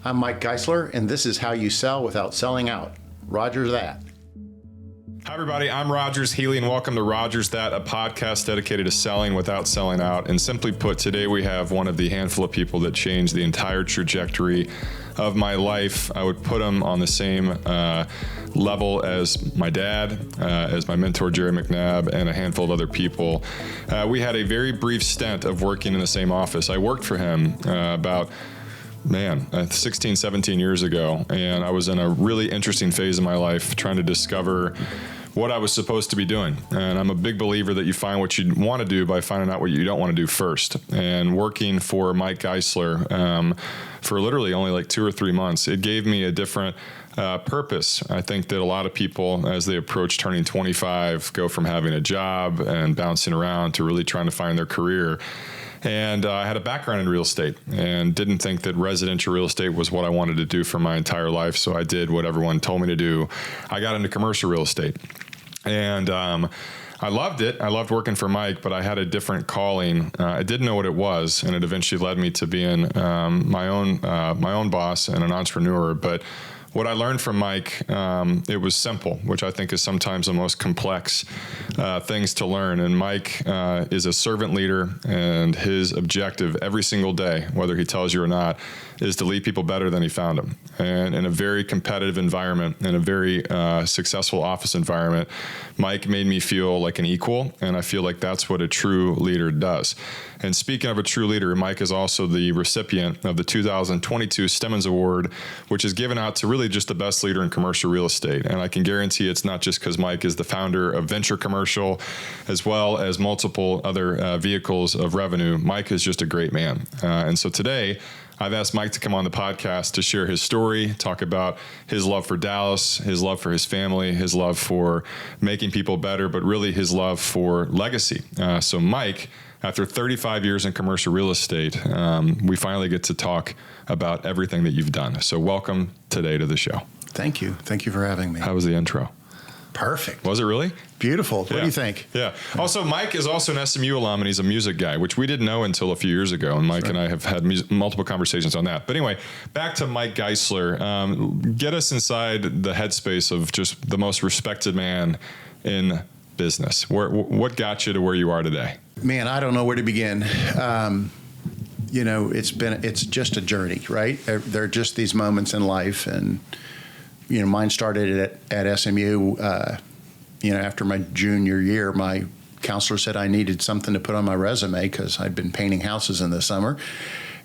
I'm Mike Geisler, and this is How You Sell Without Selling Out. Roger that. Hi, everybody. I'm Rogers Healy, and welcome to Rogers That, a podcast dedicated to selling without selling out. And simply put, today we have one of the handful of people that changed the entire trajectory of my life. I would put him on the same level as my dad, as my mentor, Jerry McNabb, and a handful of other people. We had a very brief stint of working in the same office. I worked for him about 16, 17 years ago. And I was in a really interesting phase of my life trying to discover what I was supposed to be doing. And I'm a big believer that you find what you want to do by finding out what you don't want to do first. And working for Mike Geisler for literally only like 2 or 3 months, it gave me a different purpose. I think that a lot of people, as they approach turning 25, go from having a job and bouncing around to really trying to find their career. And I had a background in real estate and didn't think that residential real estate was what I wanted to do for my entire life. So I did what everyone told me to do. I got into commercial real estate. And I loved it. I loved working for Mike, but I had a different calling. I didn't know what it was, and it eventually led me to being my own boss and an entrepreneur. But what I learned from Mike, it was simple, which I think is sometimes the most complex things to learn. And Mike is a servant leader, and his objective every single day, whether he tells you or not, is to leave people better than he found them. And in a very competitive environment, in a very successful office environment, Mike made me feel like an equal, and I feel like that's what a true leader does. And speaking of a true leader, Mike is also the recipient of the 2022 Stemmons Award, which is given out to really just the best leader in commercial real estate. And I can guarantee it's not just because Mike is the founder of Venture Commercial, as well as multiple other vehicles of revenue. Mike is just a great man. And so today, I've asked Mike to come on the podcast to share his story, talk about his love for Dallas, his love for his family, his love for making people better, but really his love for legacy. So Mike, after 35 years in commercial real estate, we finally get to talk about everything that you've done. So welcome today to the show. Thank you. Thank you for having me. How was the intro? Perfect. Was it really? Beautiful. What do you think? Yeah. Also, Mike is also an SMU alum, and he's a music guy, which we didn't know until a few years ago. And Mike and I have had multiple conversations on that. But anyway, back to Mike Geisler. Get us inside the headspace of just the most respected man in business. What got you to where you are today? Man, I don't know where to begin. It's just a journey, right? There are just these moments in life, and mine started at SMU. After my junior year, my counselor said I needed something to put on my resume because I'd been painting houses in the summer.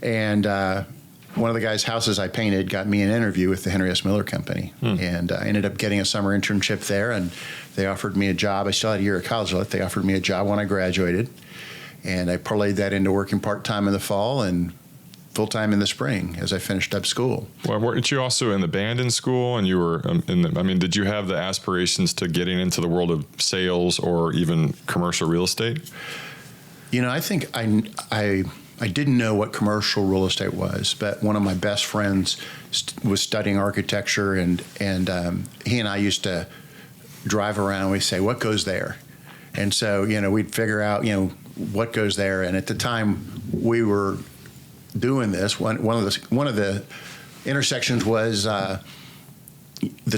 And one of the guys' houses I painted got me an interview with the Henry S. Miller Company. And I ended up getting a summer internship there, and they offered me a job. I still had a year of college left. They offered me a job when I graduated. And I parlayed that into working part-time in the fall and full-time in the spring as I finished up school. Well, weren't you also in the band in school? And you were did you have the aspirations to getting into the world of sales or even commercial real estate? I think I didn't know what commercial real estate was, but one of my best friends was studying architecture, and he and I used to drive around and we'd say, what goes there? And so, we'd figure out, what goes there. And at the time we were doing this, one of the intersections was the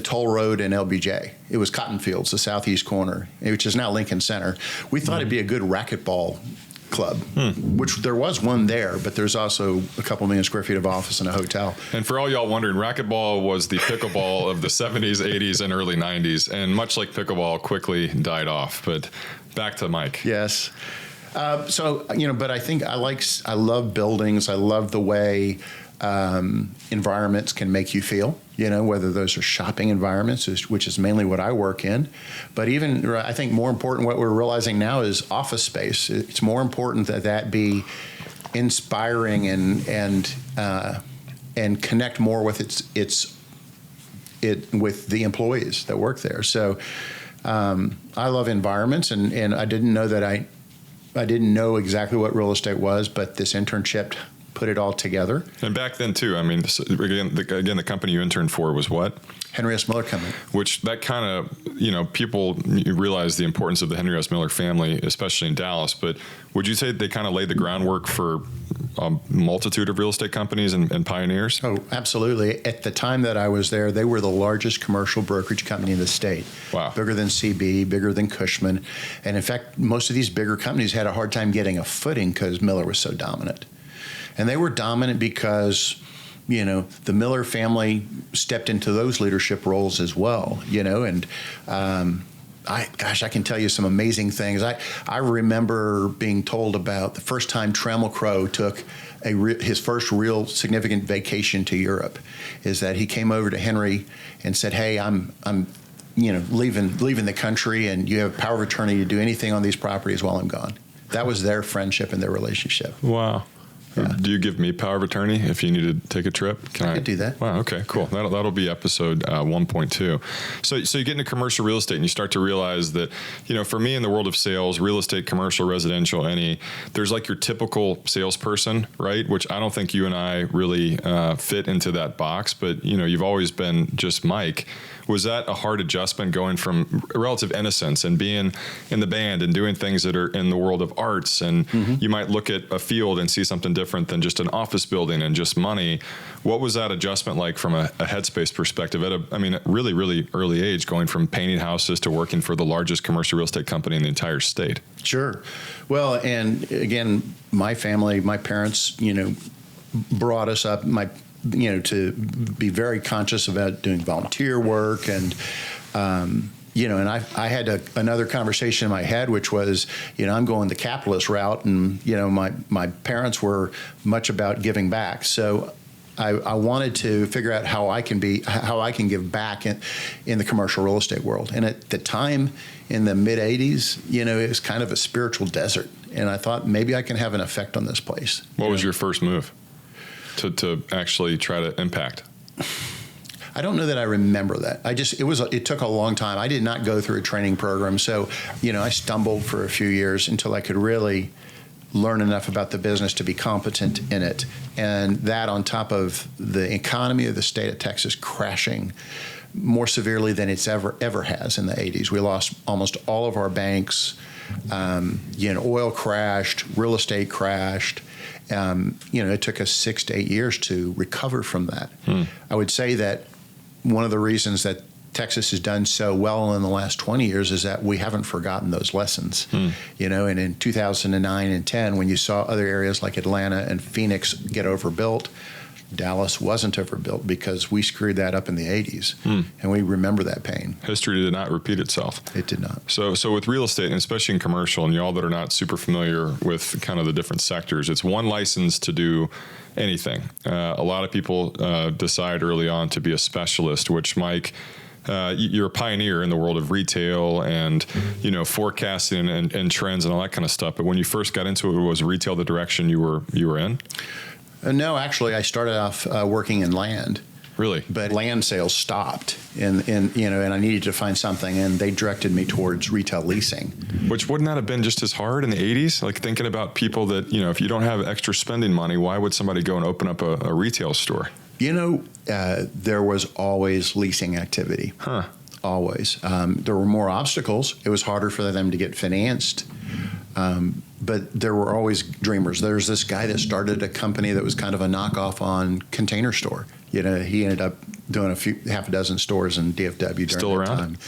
toll road in LBJ. It was Cotton Fields, the southeast corner, which is now Lincoln Center. We thought it'd be a good racquetball club, which there was one there, but there's also a couple million square feet of office and a hotel. And for all y'all wondering, racquetball was the pickleball of the 70s, 80s, and early 90s, and much like pickleball, quickly died off. But back to Mike. Yes. But I think I love buildings. I love the way environments can make you feel, whether those are shopping environments, which is mainly what I work in. But even, I think more important, what we're realizing now is office space. It's more important that be inspiring and connect more with with the employees that work there. So I love environments, and I didn't know exactly what real estate was, but this internship put it all together. And back then too, I mean, again, the company you interned for was what? Henry S. Miller Company. Which that kind of, people realize the importance of the Henry S. Miller family, especially in Dallas. But would you say they kind of laid the groundwork for a multitude of real estate companies and pioneers? Oh, absolutely. At the time that I was there, they were the largest commercial brokerage company in the state. Wow. Bigger than CB, bigger than Cushman. And in fact, most of these bigger companies had a hard time getting a footing because Miller was so dominant. And they were dominant because, the Miller family stepped into those leadership roles as well, and I can tell you some amazing things. I remember being told about the first time Trammell Crow took his first real significant vacation to Europe, is that he came over to Henry and said, "Hey, I'm leaving the country, and you have power of attorney to do anything on these properties while I'm gone." That was their friendship and their relationship. Wow. Yeah. Do you give me power of attorney if you need to take a trip? I could do that. Wow. Okay. Cool. That'll be episode 1.2. So you get into commercial real estate and you start to realize that, for me in the world of sales, real estate, commercial, residential, there's like your typical salesperson, right? Which I don't think you and I really fit into that box. But you've always been just Mike. Was that a hard adjustment going from relative innocence and being in the band and doing things that are in the world of arts? And you might look at a field and see something different than just an office building and just money. What was that adjustment like from a headspace perspective at a really, really early age, going from painting houses to working for the largest commercial real estate company in the entire state? Sure. Well, and again, my family, my parents, brought us up, to be very conscious about doing volunteer work. And, and I had another conversation in my head, which was, I'm going the capitalist route. And, my parents were much about giving back. So I wanted to figure out how I can give back in the commercial real estate world. And at the time in the mid 80s, it was kind of a spiritual desert. And I thought maybe I can have an effect on this place. What was your first move to actually try to impact? I don't know that I remember that. It took a long time. I did not go through a training program. So, I stumbled for a few years until I could really learn enough about the business to be competent in it. And that on top of the economy of the state of Texas crashing more severely than it's ever has in the 80s. We lost almost all of our banks. Oil crashed, real estate crashed. It took us 6 to 8 years to recover from that. I would say that one of the reasons that Texas has done so well in the last 20 years is that we haven't forgotten those lessons. And in 2009 and 10, when you saw other areas like Atlanta and Phoenix get overbuilt, Dallas wasn't overbuilt because we screwed that up in the 80s, and we remember that pain. History did not repeat itself. It did not. So with real estate, and especially in commercial, and y'all that are not super familiar with kind of the different sectors, it's one license to do anything. A lot of people decide early on to be a specialist, which Mike, you're a pioneer in the world of retail and, forecasting and trends and all that kind of stuff. But when you first got into it, was retail the direction you were in? No, actually, I started off working in land. Really? But land sales stopped, and I needed to find something, and they directed me towards retail leasing. Which wouldn't that have been just as hard in the 80s? Like thinking about people that, if you don't have extra spending money, why would somebody go and open up a retail store? There was always leasing activity. Huh. Always. There were more obstacles. It was harder for them to get financed. But there were always dreamers. There's this guy that started a company that was kind of a knockoff on Container Store. He ended up doing half a dozen stores in DFW during Still that around?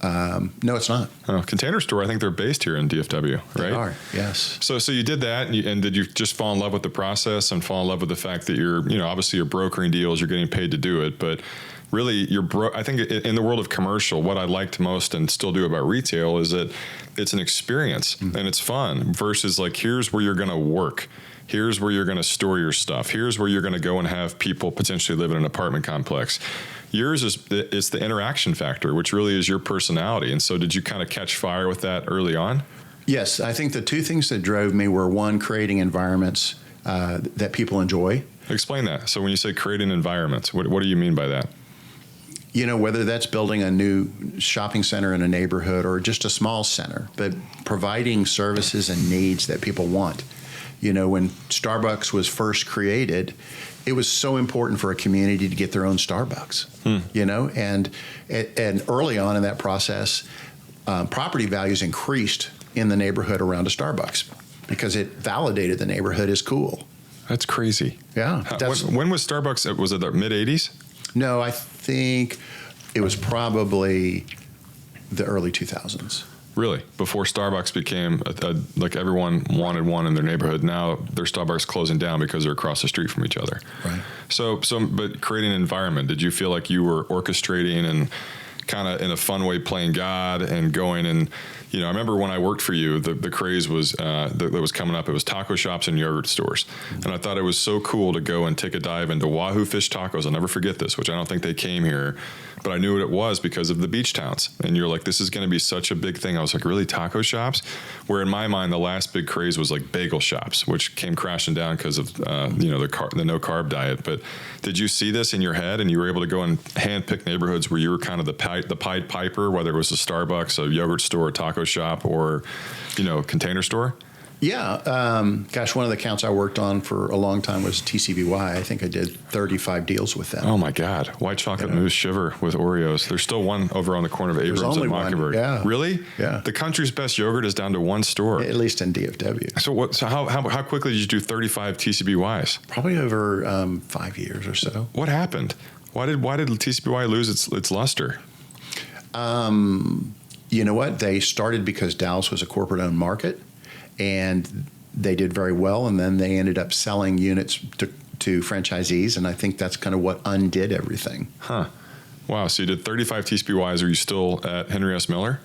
time. No, it's not. Oh, Container Store, I think they're based here in DFW, right? They are, yes. So you did that, and did you just fall in love with the process and fall in love with the fact that you're, obviously you're brokering deals, you're getting paid to do it, but really I think in the world of commercial, what I liked most and still do about retail is that it's an experience and it's fun versus like, here's where you're going to work. Here's where you're going to store your stuff. Here's where you're going to go and have people potentially live in an apartment complex. Yours is the interaction factor, which really is your personality. And so did you kind of catch fire with that early on? Yes. I think the two things that drove me were, one, creating environments that people enjoy. Explain that. So when you say creating environments, what do you mean by that? Whether that's building a new shopping center in a neighborhood or just a small center, but providing services and needs that people want. When Starbucks was first created, it was so important for a community to get their own Starbucks, and early on in that process, property values increased in the neighborhood around a Starbucks because it validated the neighborhood as cool. That's crazy. Yeah. When was Starbucks? Was it the mid 80s? No, I think it was probably the early 2000s. Really? Before Starbucks became like everyone wanted one in their neighborhood. Now their Starbucks closing down because they're across the street from each other. Right. But creating an environment, did you feel like you were orchestrating and kind of in a fun way playing God and going and, I remember when I worked for you, the craze was that was coming up. It was taco shops and yogurt stores. And I thought it was so cool to go and take a dive into Wahoo Fish Tacos. I'll never forget this, which I don't think they came here, but I knew what it was because of the beach towns. And you're like, this is going to be such a big thing. I was like, really, taco shops? Where in my mind, the last big craze was like bagel shops, which came crashing down because of, the no carb diet. But did you see this in your head and you were able to go and hand pick neighborhoods where you were kind of the Pied Piper, whether it was a Starbucks, a yogurt store, a taco shop, or, container store? Yeah. One of the accounts I worked on for a long time was TCBY. I think I did 35 deals with them. Oh, my God. White chocolate mousse shiver with Oreos. There's still one over on the corner of Abrams and Mockingbird. Yeah. Really? Yeah. The country's best yogurt is down to one store. At least in DFW. So how quickly did you do 35 TCBYs? Probably over 5 years or so. What happened? Why did TCBY lose its luster? You know what? They started because Dallas was a corporate-owned market, and they did very well, and then they ended up selling units to franchisees, and I think that's kind of what undid everything. Huh. Wow. So you did 35 TCBYs. Are you still at Henry S. Miller?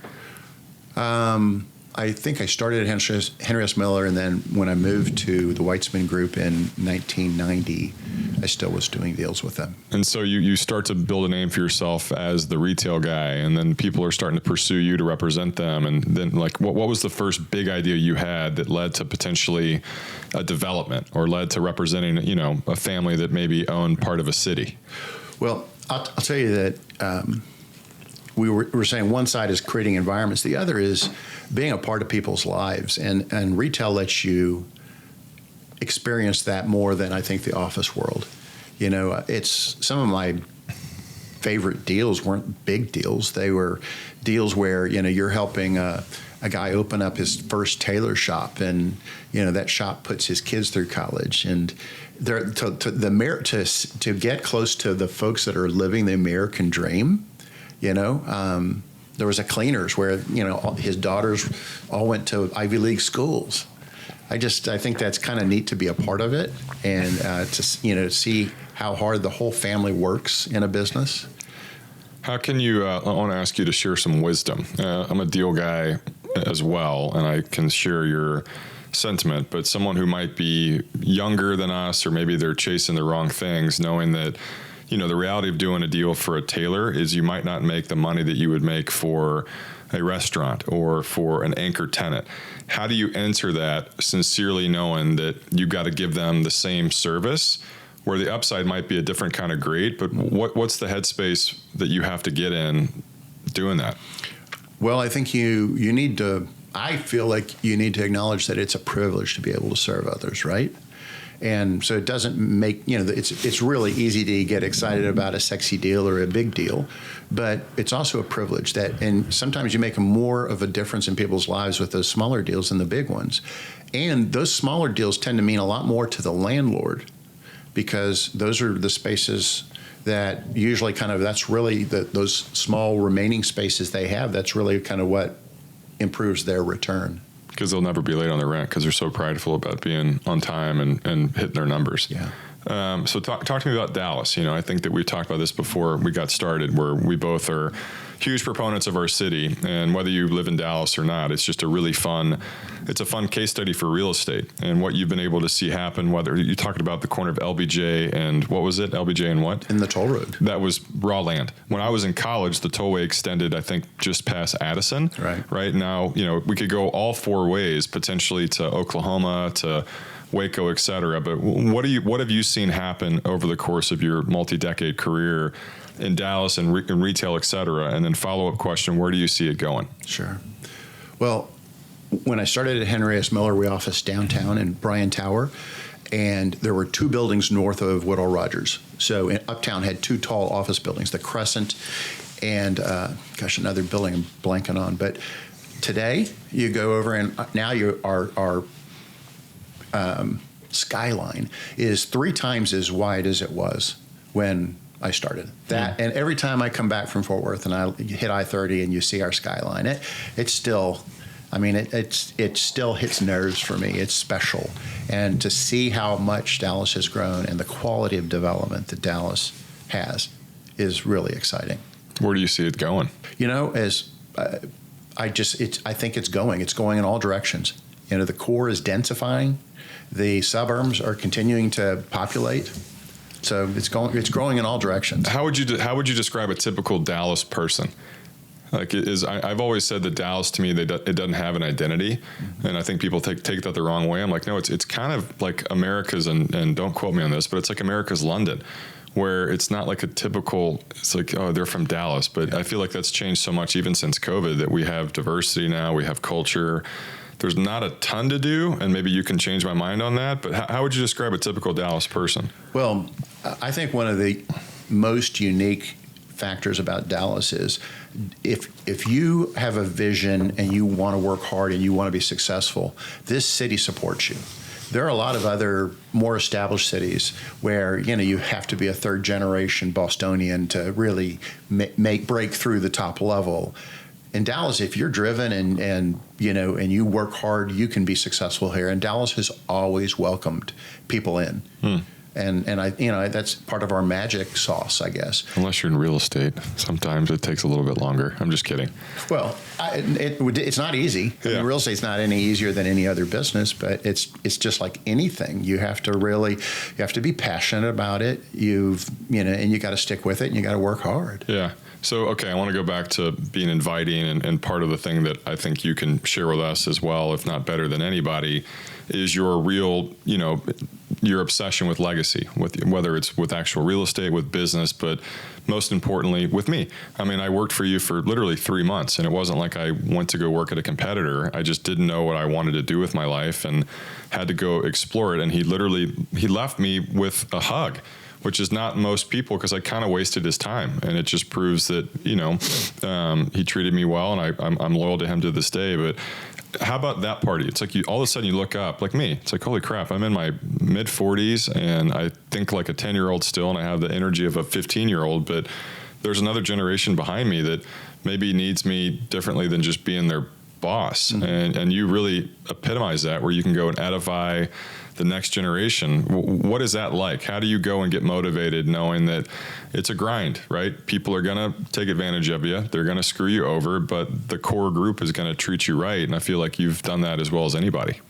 I think I started at Henry S. Miller, and then when I moved to the Weitzman Group in 1990, I still was doing deals with them. And so you start to build a name for yourself as the retail guy, and then people are starting to pursue you to represent them. And then, like, what was the first big idea you had that led to potentially a development or led to representing, a family that maybe owned part of a city? Well, I'll tell you that we were saying one side is creating environments. The other is being a part of people's lives. And retail lets you experience that more than I think the office world. It's some of my favorite deals weren't big deals. They were deals where, you're helping a guy open up his first tailor shop, and, that shop puts his kids through college. And to get close to the folks that are living the American dream, there was a cleaners where, his daughters all went to Ivy League schools. I think that's kind of neat to be a part of it and to see how hard the whole family works in a business. How can you, I want to ask you to share some wisdom. I'm a deal guy as well, and I can share your sentiment, but someone who might be younger than us, or maybe they're chasing the wrong things, knowing that, the reality of doing a deal for a tailor is you might not make the money that you would make for a restaurant or for an anchor tenant. How do you enter that sincerely knowing that you've got to give them the same service where the upside might be a different kind of grade, but what's the headspace that you have to get in doing that? Well, I think I feel like you need to acknowledge that it's a privilege to be able to serve others, right? And so it doesn't make, it's really easy to get excited about a sexy deal or a big deal, but it's also a privilege and sometimes you make more of a difference in people's lives with those smaller deals than the big ones. And those smaller deals tend to mean a lot more to the landlord because those are the spaces that usually that's really those small remaining spaces they have. That's really kind of what improves their return. Because they'll never be late on their rent because they're so prideful about being on time and hitting their numbers. Yeah. So talk to me about Dallas. I think that we talked about this before we got started, where we both are huge proponents of our city, and whether you live in Dallas or not, it's just it's a fun case study for real estate and what you've been able to see happen. Whether you're talking about the corner of LBJ and what was it? LBJ and what? In the toll road. That was raw land. When I was in college, the tollway extended, I think, just past Addison. Right now, we could go all four ways potentially to Oklahoma, to Waco, et cetera. But what have you seen happen over the course of your multi-decade career in Dallas and retail, et cetera? And then follow-up question, where do you see it going? Sure. Well, when I started at Henry S. Miller, we officed downtown in Bryan Tower, and there were 2 buildings north of Woodall Rogers. So Uptown had 2 tall office buildings, the Crescent and, another building I'm blanking on. But today, you go over and now our skyline is 3 times as wide as it was when I started. And every time I come back from Fort Worth and I hit I-30 and you see our skyline, it's still... it still hits nerves for me. It's special. And to see how much Dallas has grown and the quality of development that Dallas has is really exciting. Where do you see it going? I think it's going. It's going in all directions. The core is densifying. The suburbs are continuing to populate. So it's growing in all directions. How would you describe a typical Dallas person? I've always said that Dallas, to me, it doesn't have an identity, and I think people take that the wrong way. I'm like, no, it's kind of like America's, and don't quote me on this, but it's like America's London, where it's not like a typical. It's like, oh, they're from Dallas, but I feel like that's changed so much even since COVID that we have diversity now, we have culture. There's not a ton to do, and maybe you can change my mind on that. But how would you describe a typical Dallas person? Well, I think one of the most unique factors about Dallas is if you have a vision and you want to work hard and you want to be successful, this city supports you. There are a lot of other more established cities where you have to be a 3rd generation Bostonian to really break through the top level. In Dallas, if you're driven and you work hard, you can be successful here. And Dallas has always welcomed people in. And that's part of our magic sauce, I guess. Unless you're in real estate, sometimes it takes a little bit longer. I'm just kidding. Well, it's not easy. Yeah. Real estate's not any easier than any other business, but it's just like anything. You have to be passionate about it. And you got to stick with it, and you got to work hard. Yeah. So, okay, I want to go back to being inviting, and part of the thing that I think you can share with us as well, if not better than anybody, is your real, your obsession with legacy, whether it's with actual real estate, with business, but most importantly, with me. I worked for you for literally 3 months, and it wasn't like I went to go work at a competitor. I just didn't know what I wanted to do with my life and had to go explore it. And he left me with a hug, which is not most people, because I kind of wasted his time. And it just proves that, he treated me well, and I'm loyal to him to this day. But how about that party? It's like all of a sudden you look up, like me, it's like, holy crap, I'm in my mid 40s and I think like a 10-year-old still, and I have the energy of a 15-year-old, but there's another generation behind me that maybe needs me differently than just being their boss. Mm-hmm. And you really epitomize that, where you can go and edify the next generation. What is that like? How do you go and get motivated knowing that it's a grind, right? People are going to take advantage of you. They're going to screw you over, but the core group is going to treat you right. And I feel like you've done that as well as anybody.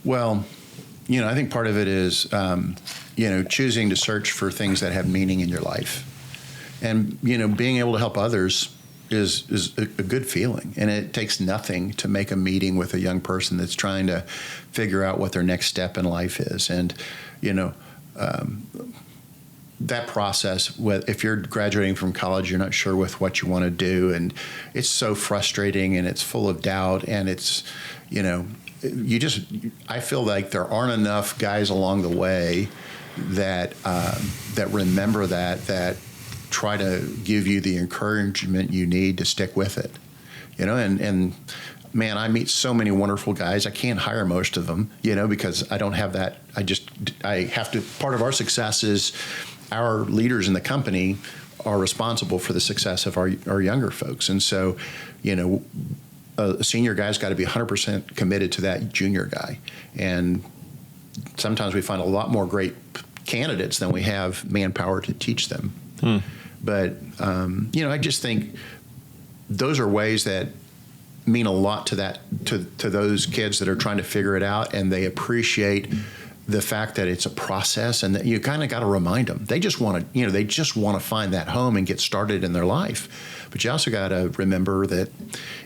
Well, I think part of it is, choosing to search for things that have meaning in your life. And, being able to help others is a good feeling, and it takes nothing to make a meeting with a young person that's trying to figure out what their next step in life is. And that process, if you're graduating from college, you're not sure with what you want to do, and it's so frustrating, and it's full of doubt, and it's I feel like there aren't enough guys along the way that remember that try to give you the encouragement you need to stick with it, and man, I meet so many wonderful guys. I can't hire most of them, because I don't have that. I have to, part of our success is our leaders in the company are responsible for the success of our younger folks. And so, a senior guy's got to be 100% committed to that junior guy. And sometimes we find a lot more great candidates than we have manpower to teach them. But, I just think those are ways that mean a lot to those kids that are trying to figure it out, and they appreciate the fact that it's a process, and that you kind of got to remind them. They just want to, find that home and get started in their life. But you also got to remember that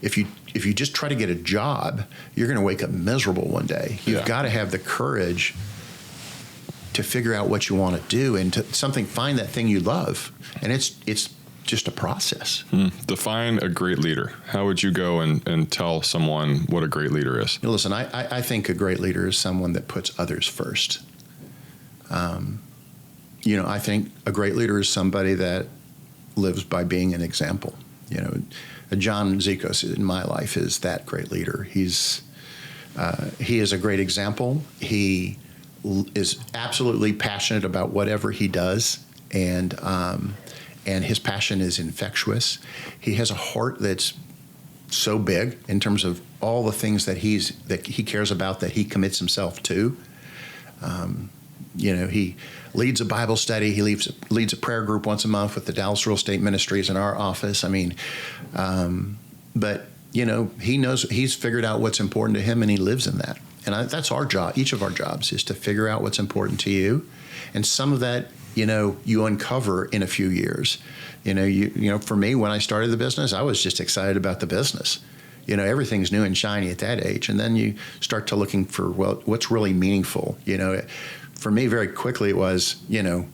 if you just try to get a job, you're going to wake up miserable one day. You've got to have the courage to figure out what you want to do and to find that thing you love. And it's just a process. Define a great leader. How would you go and tell someone what a great leader is? Listen, I think a great leader is someone that puts others first. I think a great leader is somebody that lives by being an example. John Zikos in my life is that great leader. He is a great example. He is absolutely passionate about whatever he does, and his passion is infectious. He has a heart that's so big in terms of all the things that he cares about, that he commits himself to. He leads a Bible study. He leads a prayer group once a month with the Dallas Real Estate Ministries in our office. But he knows, he's figured out what's important to him, and he lives in that. And that's our job. Each of our jobs is to figure out what's important to you, and some of that you uncover in a few years. For me, when I started the business, I was just excited about the business. Everything's new and shiny at that age, and then you start to looking for what's really meaningful. For me, very quickly it was, the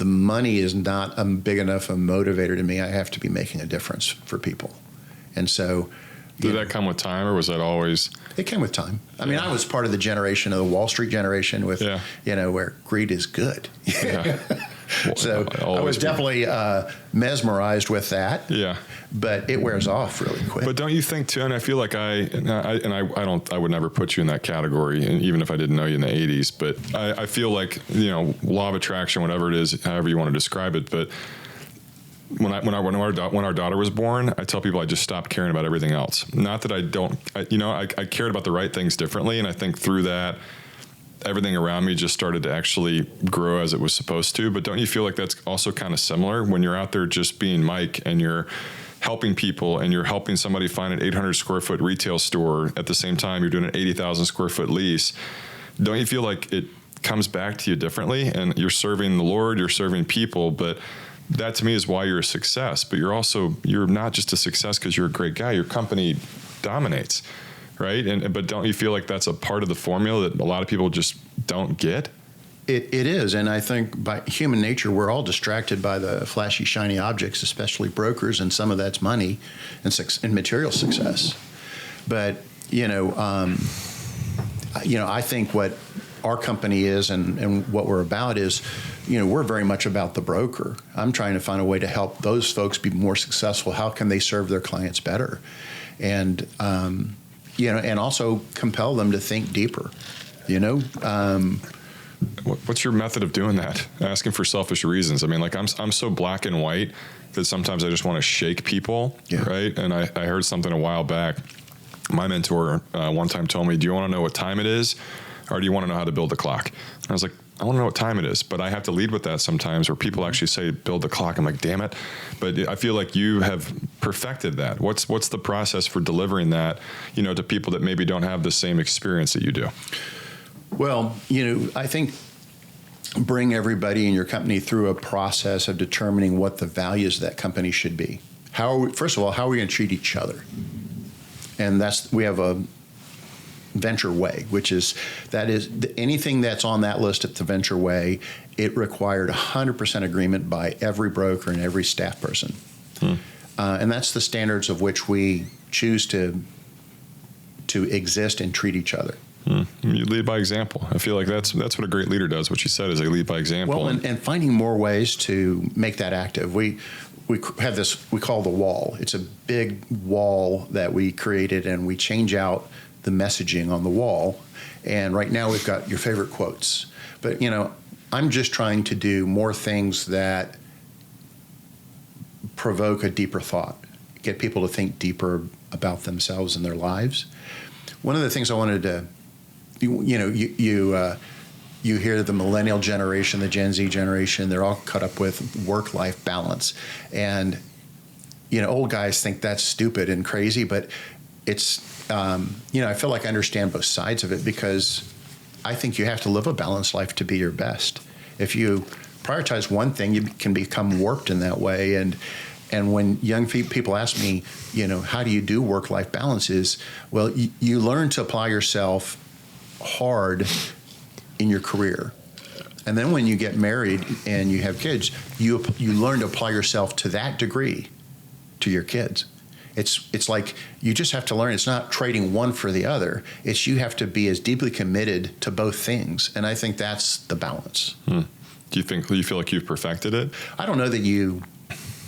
money is not a big enough a motivator to me. I have to be making a difference for people. And so... Did that come with time, or was that always... It came with time. I was part of the generation of the Wall Street generation with, where greed is good. Yeah. So I was definitely mesmerized with that. Yeah. But it wears off really quick. But don't you think too? And I feel like I would never put you in that category, and even if I didn't know you in the '80s. But I feel like law of attraction, whatever it is, however you want to describe it. But when our daughter was born, I tell people I just stopped caring about everything else. Not that I cared about the right things differently, and I think through that, everything around me just started to actually grow as it was supposed to. But don't you feel like that's also kind of similar when you're out there just being Mike and you're helping people and you're helping somebody find an 800 square foot retail store at the same time you're doing an 80,000 square foot lease? Don't you feel like it comes back to you differently, and you're serving the Lord, you're serving people? But that to me is why you're a success. But you're not just a success because you're a great guy. Your company dominates. Right. But don't you feel like that's a part of the formula that a lot of people just don't get? It is. And I think by human nature, we're all distracted by the flashy, shiny objects, especially brokers. And some of that's money and material success. But, I think what our company is and what we're about is, we're very much about the broker. I'm trying to find a way to help those folks be more successful. How can they serve their clients better? And, and also compel them to think deeper, What's your method of doing that? Asking for selfish reasons. I'm so black and white that sometimes I just want to shake people, right? And I heard something a while back. My mentor one time told me, do you want to know what time it is, or do you want to know how to build a clock? And I was like, I want to know what time it is, but I have to lead with that sometimes, where people actually say, build the clock. I'm like, damn it. But I feel like you have perfected that. What's the process for delivering that, to people that maybe don't have the same experience that you do? Well, I think bring everybody in your company through a process of determining what the values of that company should be. First of all, how are we going to treat each other? And we have a Venture Way, that is anything that's on that list at the Venture Way, it required 100% agreement by every broker and every staff person. And that's the standards of which we choose to exist and treat each other. You lead by example. I feel like that's what a great leader does. What you said is they lead by example. Well, and finding more ways to make that active. We have this we call the wall. It's a big wall that we created, and we change out the messaging on the wall. And right now we've got your favorite quotes. But, I'm just trying to do more things that provoke a deeper thought, get people to think deeper about themselves and their lives. One of the things I wanted to, you hear the millennial generation, the Gen Z generation, they're all caught up with work-life balance. And, old guys think that's stupid and crazy, but it's, I feel like I understand both sides of it, because I think you have to live a balanced life to be your best. If you prioritize one thing, you can become warped in that way. And when young people ask me, how do you do work-life balance? Well, you learn to apply yourself hard in your career. And then when you get married and you have kids, you learn to apply yourself to that degree to your kids. It's like you just have to learn. It's not trading one for the other. It's you have to be as deeply committed to both things. And I think that's the balance. Do you feel like you've perfected it? I don't know that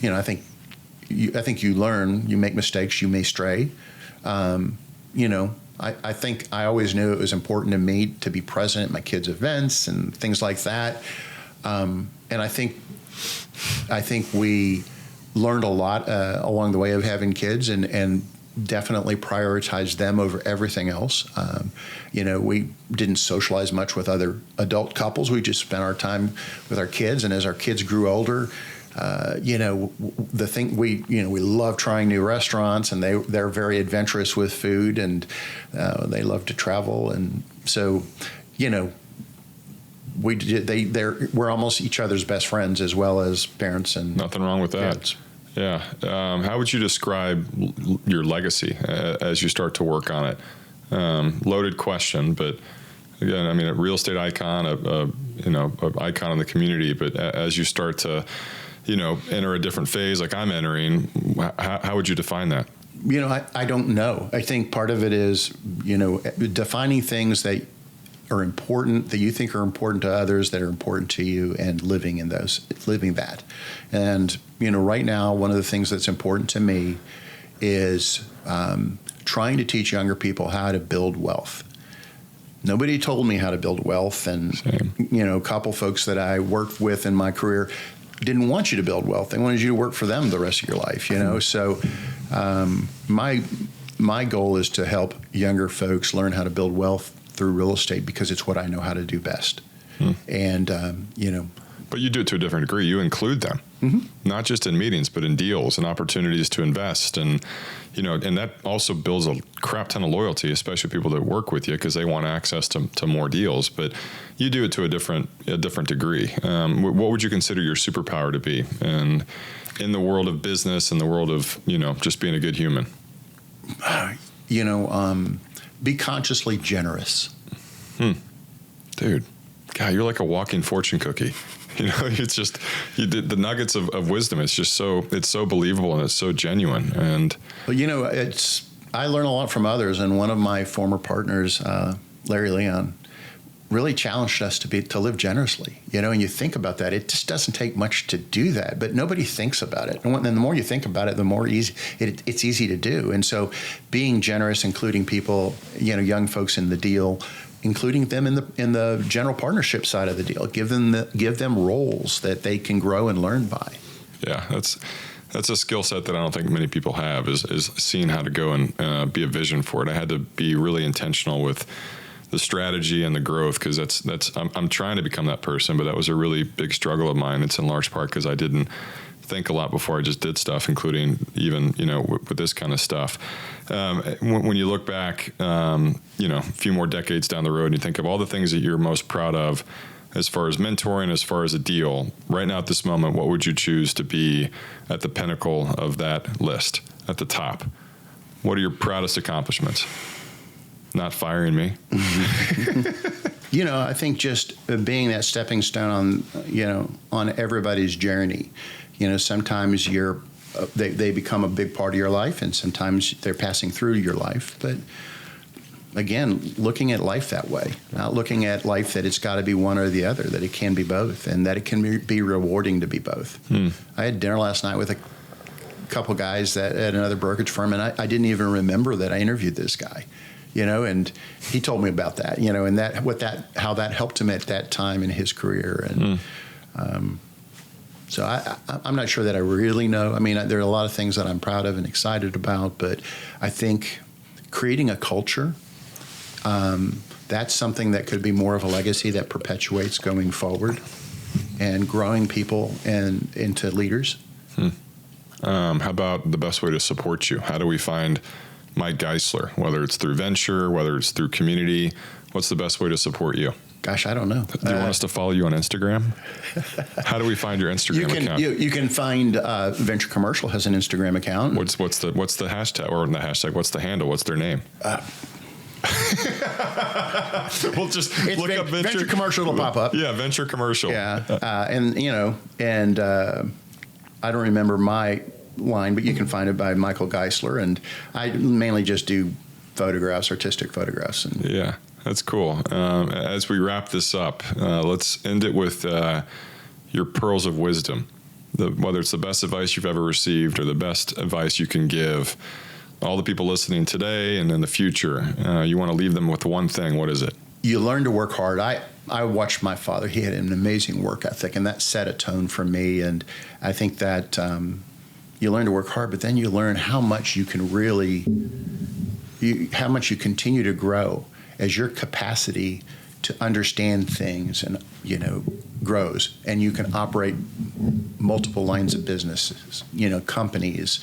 I think you learn, you make mistakes, you may stray. I think I always knew it was important to me to be present at my kids' events and things like that. And I think we learned a lot along the way of having kids, and definitely prioritized them over everything else. We didn't socialize much with other adult couples. We just spent our time with our kids. And as our kids grew older, we love trying new restaurants, and they're very adventurous with food, and they love to travel. And so, we're almost each other's best friends as well as parents and nothing wrong with that. Kids. Yeah. How would you describe your legacy as you start to work on it? Loaded question, but again, I mean, a real estate icon, an icon in the community. But as you start to, enter a different phase, like I'm entering, how would you define that? I don't know. I think part of it is, defining things that are important, that you think are important to others, that are important to you, and living that. And, right now, one of the things that's important to me is trying to teach younger people how to build wealth. Nobody told me how to build wealth. And, a couple folks that I worked with in my career didn't want you to build wealth. They wanted you to work for them the rest of your life, So my goal is to help younger folks learn how to build wealth through real estate, because it's what I know how to do best. And, But you do it to a different degree. You include them, not just in meetings, but in deals and opportunities to invest. And, and that also builds a crap ton of loyalty, especially people that work with you, because they want access to more deals. But you do it to a different degree. What would you consider your superpower to be? And in the world of business and the world of, just being a good human? Be consciously generous. Dude, God, you're like a walking fortune cookie. It's just the nuggets of wisdom. It's just it's so believable, and it's so genuine. And I learn a lot from others. And one of my former partners, Larry Leon, really challenged us to live generously. And you think about that, it just doesn't take much to do that, but nobody thinks about it. And the more you think about it, the more it's easy to do. And so being generous, including people, young folks in the deal, including them in the general partnership side of the deal, give them roles that they can grow and learn by. Yeah, that's a skill set that I don't think many people have, is seeing how to go and be a vision for it. I had to be really intentional with the strategy and the growth, because I'm trying to become that person, but that was a really big struggle of mine. It's in large part because I didn't think a lot before I just did stuff, including even with this kind of stuff. When you look back, a few more decades down the road, and you think of all the things that you're most proud of, as far as mentoring, as far as a deal, right now at this moment, what would you choose to be at the pinnacle of that list, at the top? What are your proudest accomplishments? Not firing me. I think just being that stepping stone on everybody's journey. Sometimes they become a big part of your life, and sometimes they're passing through your life. But again, looking at life that way, not looking at life that it's got to be one or the other, that it can be both, and that it can be rewarding to be both. I had dinner last night with a couple guys at another brokerage firm, and I didn't even remember that I interviewed this guy. And he told me about that, and how that helped him at that time in his career. And so I'm not sure that I really know. I mean, there are a lot of things that I'm proud of and excited about, but I think creating a culture, that's something that could be more of a legacy that perpetuates going forward, and growing people into leaders. How about the best way to support you? How do we find Mike Geisler, whether it's through venture, whether it's through community? What's the best way to support you? Gosh, I don't know. Do you want us to follow you on Instagram? How do we find your Instagram account? You can find Venture Commercial has an Instagram account. What's the hashtag, or the hashtag? What's the handle? What's their name? We'll just It's look up venture commercial will pop up. Yeah, venture commercial. Yeah, I don't remember my line, but you can find it by Michael Geisler, and I mainly just do photographs, artistic photographs. And yeah, that's cool. As we wrap this up, let's end it with your pearls of wisdom. Whether it's the best advice you've ever received or the best advice you can give all the people listening today and in the future, you want to leave them with one thing. What is it? You learn to work hard. I watched my father. He had an amazing work ethic, and that set a tone for me. And I think that you learn to work hard, but then you learn how much you can how much you continue to grow as your capacity to understand things and grows, and you can operate multiple lines of businesses, companies.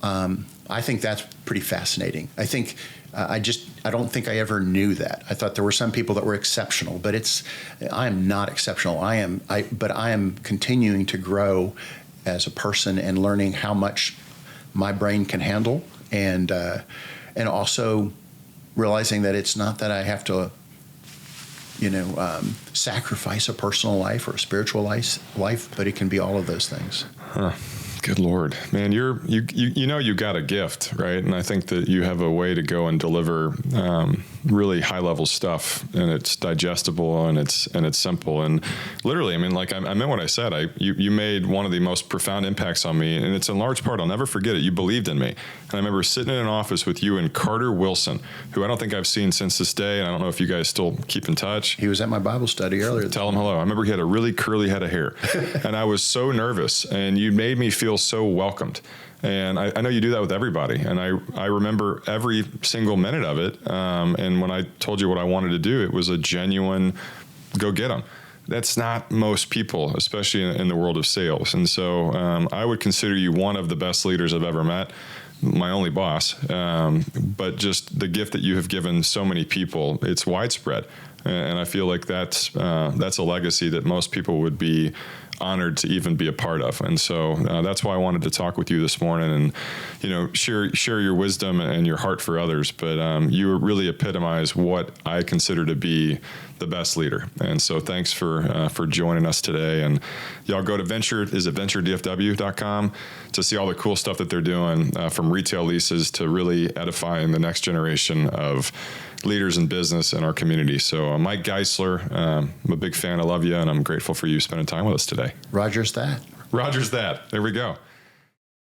I think that's pretty fascinating. I think I don't think I ever knew that. I thought there were some people that were exceptional, but I am not exceptional. But I am continuing to grow as a person and learning how much my brain can handle, and also realizing that it's not that I have to sacrifice a personal life or a spiritual life, but it can be all of those things. Huh. Good Lord, man, you got a gift, right? And I think that you have a way to go and deliver really high level stuff, and it's digestible and it's simple. And literally, I mean, like I meant what I said. You made one of the most profound impacts on me, and it's in large part, I'll never forget it. You believed in me. And I remember sitting in an office with you and Carter Wilson, who I don't think I've seen since this day. And I don't know if you guys still keep in touch. He was at my Bible study earlier. Tell him hello. I remember he had a really curly head of hair, and I was so nervous, and you made me feel so welcomed. And I know you do that with everybody. And I remember every single minute of it. And when I told you what I wanted to do, it was a genuine go get them. That's not most people, especially in the world of sales. And so I would consider you one of the best leaders I've ever met, my only boss. But just the gift that you have given so many people, it's widespread. And I feel like that's a legacy that most people would be honored to even be a part of. And so that's why I wanted to talk with you this morning and, share your wisdom and your heart for others. But you really epitomize what I consider to be the best leader. And so thanks for joining us today. And y'all go to venturedfw.com to see all the cool stuff that they're doing, from retail leases to really edifying the next generation of leaders in business in our community. So Mike Geisler, I'm a big fan. I love you, and I'm grateful for you spending time with us today. Roger's that. There we go.